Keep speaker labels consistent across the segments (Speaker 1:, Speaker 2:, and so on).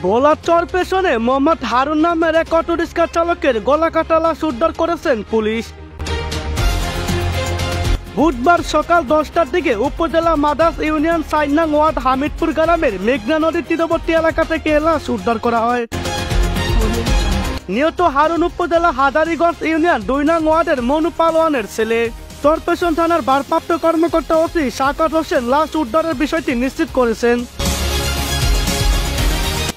Speaker 1: ভোলার চরপেশনে মোহাম্মদ হারুন নামের এক অটোরিক্সা চালকের গলা কাটা লাশ উদ্ধার করেছেন পুলিশ। বুধবার সকাল 10টার দিকে উপজেলা মাদাস ইউনিয়ন 4 নং ওয়ার্ড হামিদপুর গ্রামের মেঘনা নদীর তীরবর্তী এলাকা থেকে লাশ উদ্ধার করা হয়। নিহত হারুন উপজেলা হাজারীগঞ্জ ইউনিয়ন 2 নং ওয়ার্ডের মনু পালোয়ানের ছেলে। চরপেশন থানার ভারপ্রাপ্ত কর্মকর্তা ওসি শাকাত হোসেন লাশ উদ্ধারের বিষয়টি নিশ্চিত করেছেন।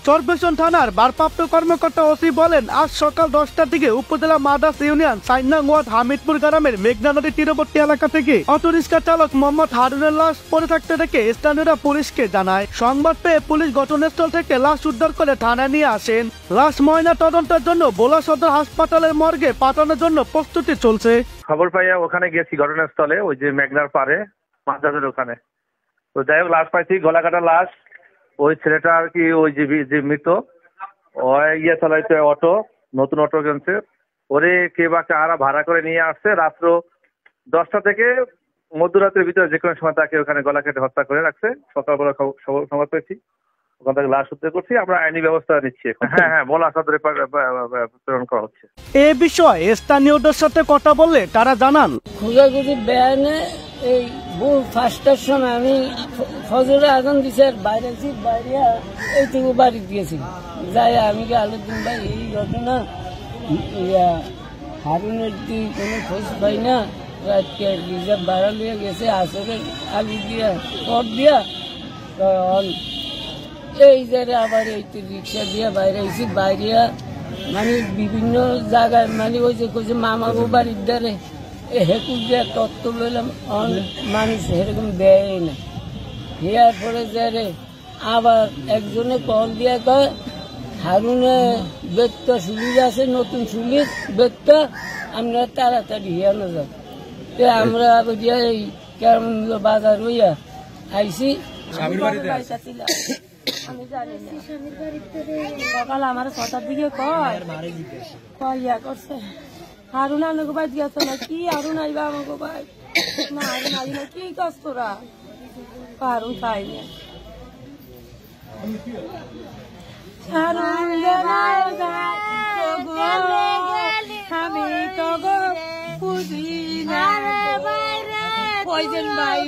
Speaker 1: চরপেশন থানার ভারপ্রাপ্ত কর্মকর্তা ওসি বলেন, আজ সকাল 10টার দিকে উপজেলা মাদাস ইউনিয়ন 4 নং ওয়ার্ড হামিদপুর গ্রামের মেঘনা নদীর তীরবর্তী এলাকা থেকে অটোরিক্সা চালক মোহাম্মদ হারুনের লাশ পড়ে থাকতে দেখে স্থানীয়রা পুলিশকে জানায়। সংবাদ পেয়ে পুলিশ ঘটনাস্থল থেকে লাশ উদ্ধার করে থানায় নিয়ে আসেন। লাশ ময়না তদন্তের জন্য ভোলা সদর হাসপাতালের মর্গে পাঠানোর জন্য প্রস্তুতি চলছে।
Speaker 2: খবর পাইয়া ওখানে গেছি ঘটনাস্থলে, ওই যে মেঘনার পারে মাদাসের ওখানে। তো যাই হোক লাশ পাইছি, গলা কাটা লাশ। ওই ছেলেটা আর কি ওই যে মৃত ওই চালাইতে অটো, নতুন অটো কিনছে, ওরে কে বা কারা ভাড়া করে নিয়ে আসছে। রাত্র 10টা থেকে মধ্যরাতের ভিতরে যে কোনো সময় তাকে ওখানে গলা কেটে হত্যা করে রাখছে। সকালবেলা সংবাদ পেয়েছি, ওখান থেকে লাশ উদ্ধার করছি। আমরা আইনি ব্যবস্থা নিচ্ছি। হ্যাঁ, বলা সদরে প্রেরণ করা হচ্ছে।
Speaker 1: এ বিষয়ে স্থানীয়দের সাথে কথা বললে তারা জানান,
Speaker 3: খোঁজাখুঁজি বেয়ানে এই ভোর 5টার সময় আমি ফজরে আগুন দিছে, বাইরে এইটুকু বাড়ি দিয়েছি। যাই আমি আলোচনা ভাই এই ঘটনা হারুনের কি কোনো খোঁজ পাই না, রাতকে রিজার্ভ ভাড়া লিয়ে গেছে আসরে আলি দিয়া পট দিয়া এই জায়গায় আবার এই রিক্সা দিয়া বাইরে আইসি। বাইরিয়া মানে বিভিন্ন জায়গায় মানে ওই যে কইছে মামাবো বাড়ির দ্বারে হেকুর দিয়ে তত্ত্ব লইলাম, মানুষ সেরকম দেয় না। দেওয়ার পরে যে আবার একজনে কল দিয়ে কয় হারুনে বেদটা সুলির আছে, নতুন সুলির বেদটা আমরা তাড়াতাড়ি হিয়ানো যাব। আমরা আবার এই কেমন বাজার হইয়া আইসি। আমি জানি না, সকাল আমার 6টার দিকে কয়া করছে হারুন আমাকে বাদ গেছে না কি, হারুন আইবা আমাকে ভাই না, হারুন আই না কি কাজ তোরা, হারুন খাই না। আমি তো বুঝি না কয়জন ভাই